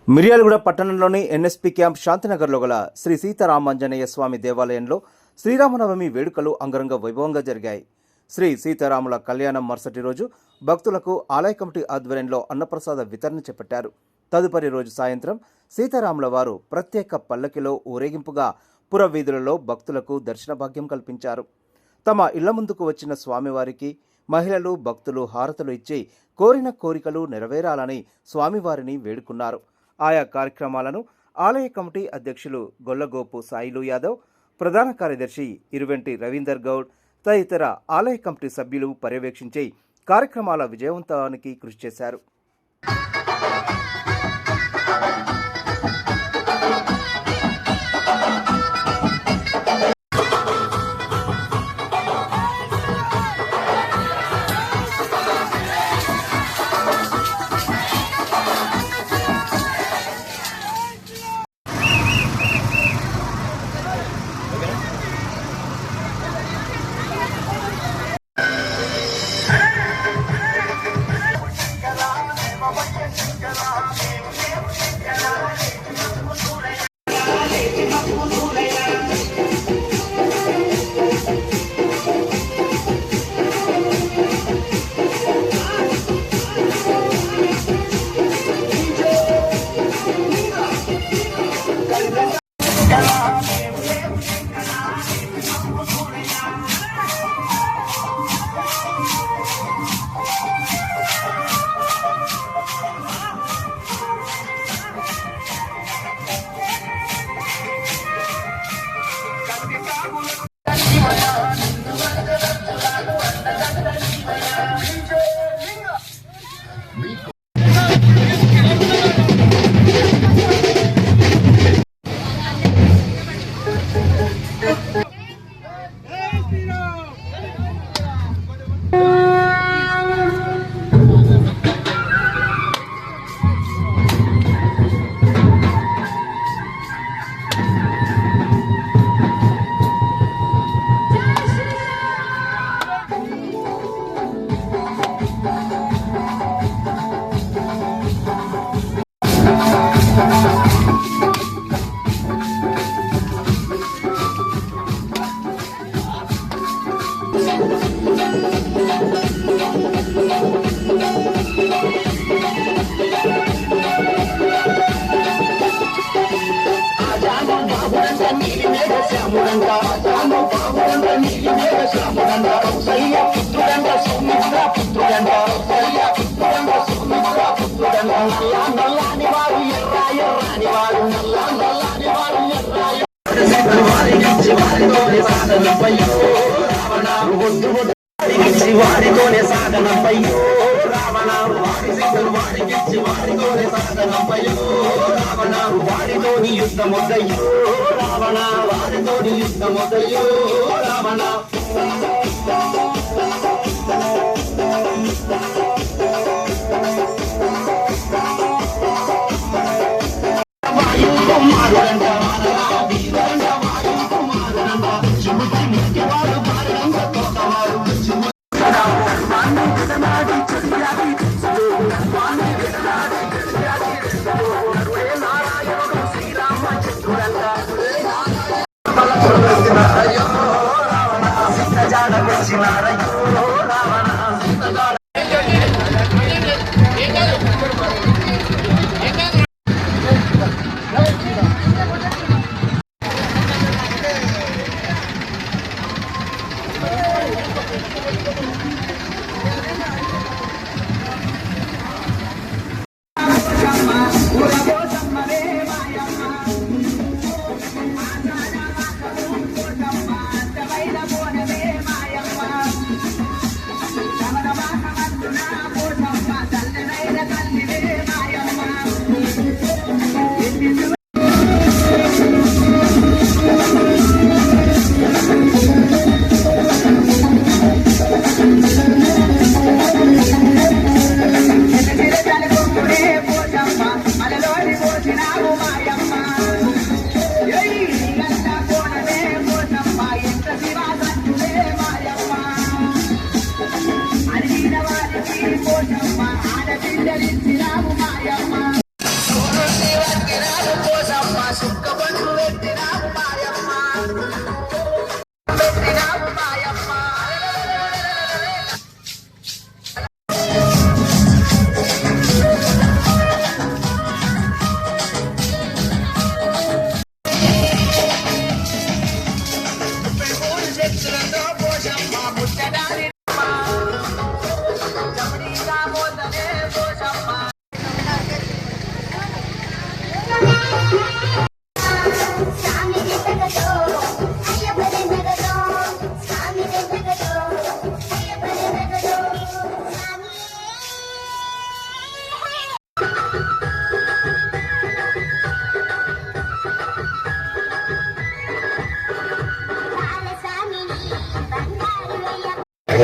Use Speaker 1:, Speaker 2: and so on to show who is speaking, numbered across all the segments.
Speaker 1: మిర్యాలగూడ పట్టణంలోని NSP camp శాంతినగర్లో గల శ్రీ సీతారామాంజనేయ స్వామి దేవాలయంలో శ్రీరామనవమి వేడుకలు అంగరంగ వైభవంగా జరిగాయి. శ్రీ సీతారాముల కళ్యాణం మరుసటి రోజు భక్తులకు ఆలయ కమిటీ ఆధ్వర్యంలో అన్నప్రసాద వితరణ చేపట్టారు. తదుపరి రోజు సాయంత్రం సీతారాముల వారు ప్రత్యేక పల్లకిలో ఊరేగింపుగా పురవీధులలో భక్తులకు దర్శన భాగ్యం కల్పించారు. తమ ఇళ్ల ముందుకు వచ్చిన స్వామివారికి మహిళలు భక్తులు హారతులు ఇచ్చి కోరిన కోరికలు నెరవేరాలని స్వామివారిని వేడుకున్నారు. ఆయా కార్యక్రమాలను ఆలయ కమిటీ అధ్యక్షులు గొల్లగోపు సాయిలు యాదవ్, ప్రధాన కార్యదర్శి ఇరువెంటి రవీందర్ గౌడ్ తదితర ఆలయ కమిటీ సభ్యులు పర్యవేక్షించి కార్యక్రమాల విజయవంతానికి కృషి చేశారు.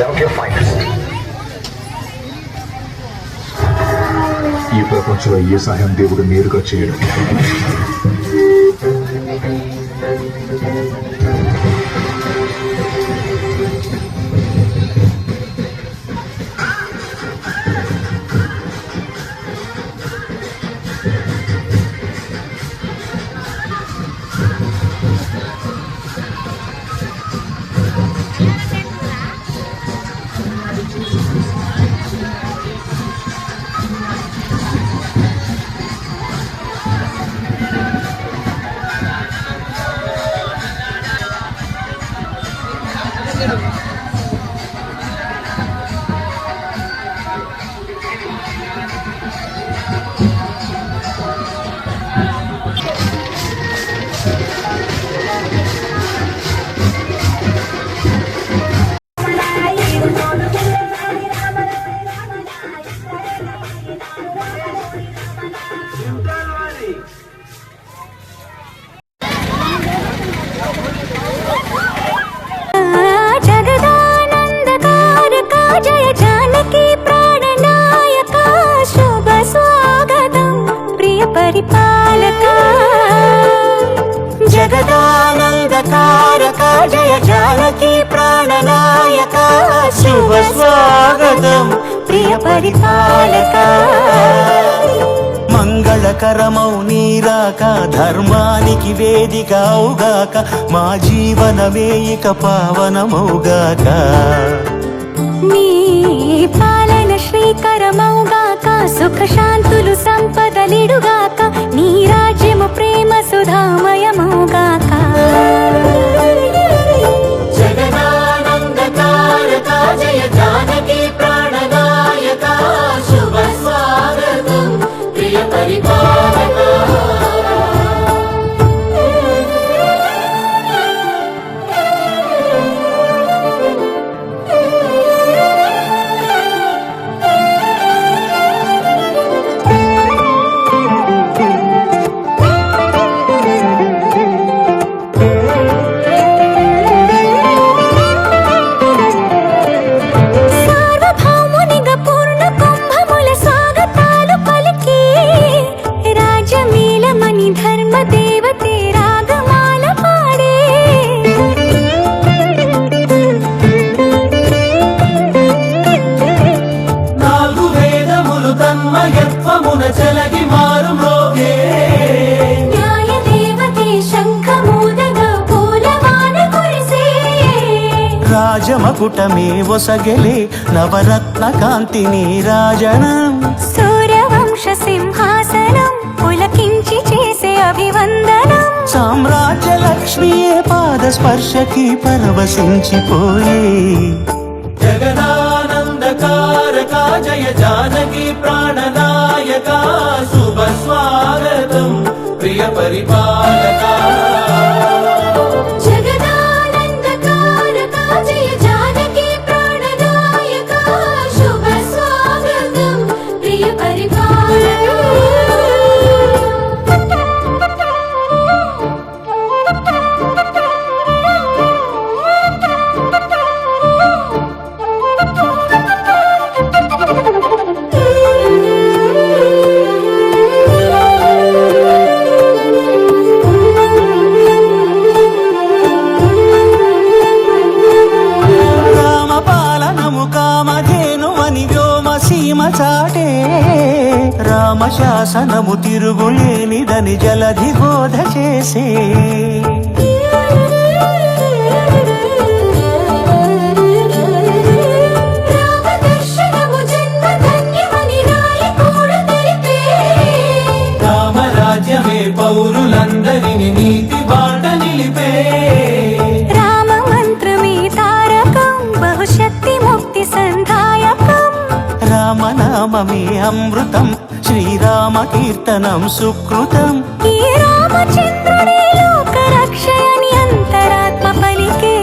Speaker 2: out your finest. ఈ ప్రపంచంలో ఏ సహాయం దేవుడు నేరుగా చేయడు.
Speaker 3: జగదానందకారక జయ జానకి ప్రాణనాయక శుభ స్వాగతం ప్రియ పరిపాలక. మంగళకరమౌ నీరాక ధర్మానికి వేదిక అవుగాక మా జీవనమే ఇక పావనమౌగాక. నీ పాలన శ్రీకరమౌగాక సుఖ శాంతులు సంపదలిడుగాక నీ రాజ్యము ప్రేమ సుధామయమౌగాక. జగదానందకారక జయ జానకి ప్రాణనాయక శుభ స్వాగతం ప్రియ పరిపాలక. రాజమకుటమే ఒసగెలే నవరత్న కాంతి నీరాజనం సూర్యవంశ సింహాసనం పులకించి చేసే అభివందనం. సామ్రాజ్య లక్ష్మియే పాద స్పర్శకి పరవశించిపోయే. జగదానందకారక జయ జానకి ప్రాణనాయక శుభ స్వాగతం ప్రియ పరిపాలక. చాటే రామశాసనము తిరుగులేనిదని జలధి బోధ చేసే. రామరాజ్యమే పౌరులందరిని నీతి బాట నిలిపే. రామ మంత్రమే తారకం బహుశక్తి ముక్తి సంధాయకం. రామనామమే అమృతం శ్రీరామ కీర్తనం సుకృతం. ఈ రామచంద్రుడే లోక రక్షయని అంతరాత్మ పలికే.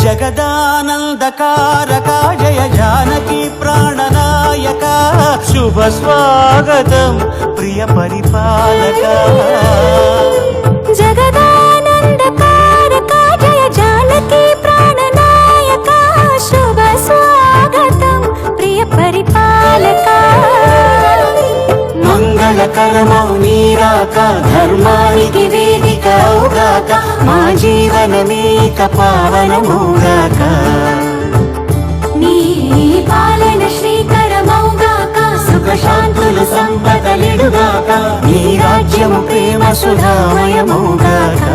Speaker 3: జగదానందకారక జయ జానకి ప్రాణనాయక శుభ స్వాగతం ప్రియ పరిపాలక. జగదానందకారక జయ జానకి ప్రాణనాయక శుభ మంగళకరమౌ నీరాక ధర్మానికి వేదిక అవుగాక మా జీవనమేక పావనమౌగాక
Speaker 4: నీ పాలన శ్రీకరమౌగాక
Speaker 3: సుఖ శాంతులు సంపదలిడుగాక నీ రాజ్యము ప్రేమ సుధామయమౌగాక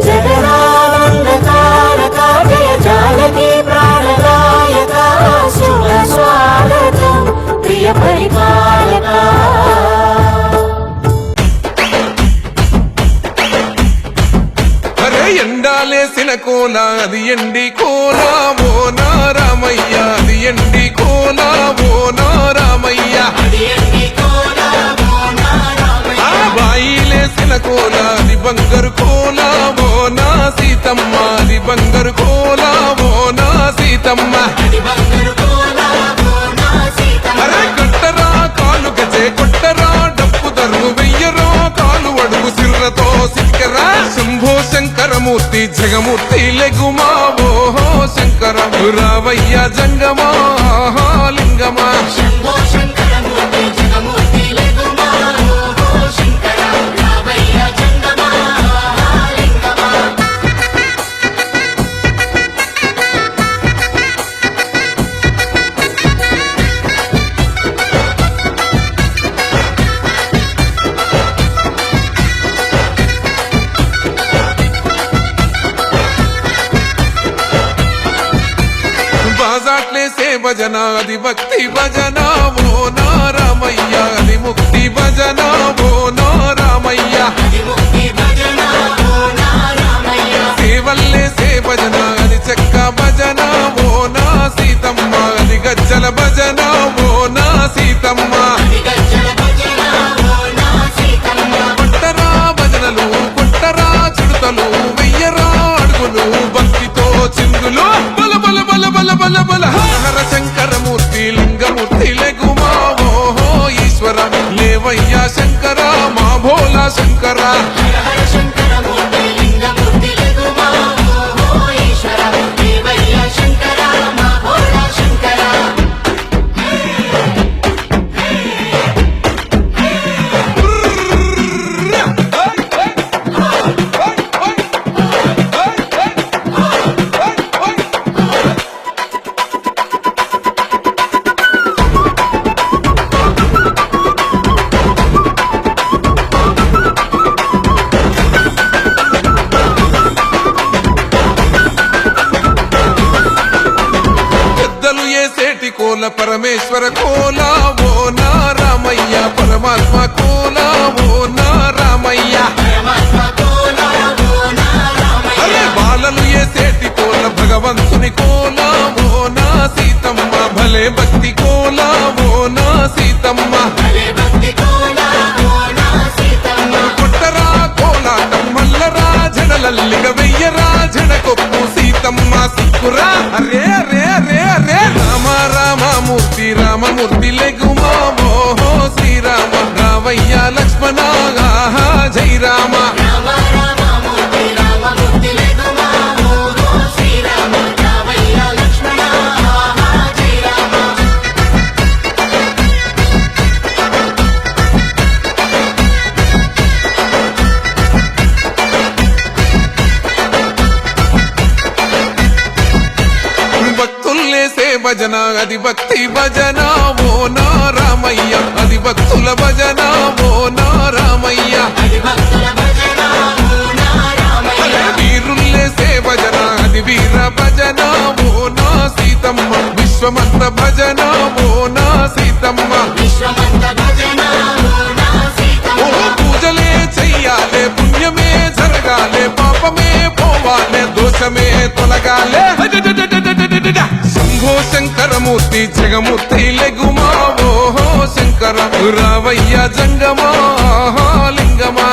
Speaker 3: జగదానందకారక జయ జానకి ప్రాణదాయక శుభ స్వాగతం ప్రియ పరిపాలక
Speaker 5: అరే ఎండాలేసిన కోల అది ఎండి కోల ఓ నారామయ్య అది ఎండి కోల ఓ నారామయ్య ఆ బాయిలేసిన కోల అది బంగారు కోల ఓ నా సీతమ్మ అది బంగారు కోల ఓ నా సీతమ్మ అరే కట్టరా కాలు గజే కొట్టరా డప్పు దరువు వెయ్యరా కాలు అడుగు సిర్రతో సిక్కరా శంభో శంకరమూర్తి జగమూర్తి లెగుమా ఓహో శంకర రావయ్య జంగమా లింగమా బాజాట్లేసే భజన అది భక్తి భజన ఓ నారామయ్య అది ముక్తి భజన ఓ నారామయ్య సేవల్లేసే భజన అది చెక్క భజన ఓ నా సీతమ్మ అది గజ్జల భజన ఓ నా సీతమ్మ కొట్టరా భజనలు కొట్టరా చిడుతలు వెయ్యరా అడుగులు భక్తితో చిందులు బల బల బల బల బల బల హర శంకరమూర్తి లింగమూర్తి లెగుమా ఓహో ఈశ్వర లేవయ్యా శంకర మా భోలా శంకర పెద్దలు ఏసేటి కోల పరమేశ్వర కోల ఓ నారామయ్య పరమాత్మ కోల ఓ నారామయ్య అరే బాలలు ఏసేటి కోల భగవంతుని కోల ఓ నా సీతమ్మ భలే భక్తి కోల ఓ నా సీతమ్మ కొట్టరా కోలాటం మల్లరా జడలల్లిగ వెయ్యరా జడకొప్పు సీతమ్మ సిక్కురా అరే అరే అరే అరే రామ రామమూర్తి రామమూర్తి లెగుమా ఓహో శ్రీరామ రావయ్య లక్ష్మణ ఆహా జై రామ భక్తుల్లేసే భజన అది భక్తి భజన ఓ నారామయ్య అది భక్తుల భజన ఓ నారామయ్య అరే వీరుల్లేసే భజన అది వీర భజన ఓ నా సీతమ్మ విశ్వమంత భజన ఓ నా సీతమ్మ ఓ పూజలే చెయ్యాలే పుణ్యమే జరగాలే పాపమే పోవాలే దోషమే తొలగాలే శంభో శంకరమూర్తి జగమూర్తి లెగుమా ఓహో శంకర రావయ్య జంగమా లింగమా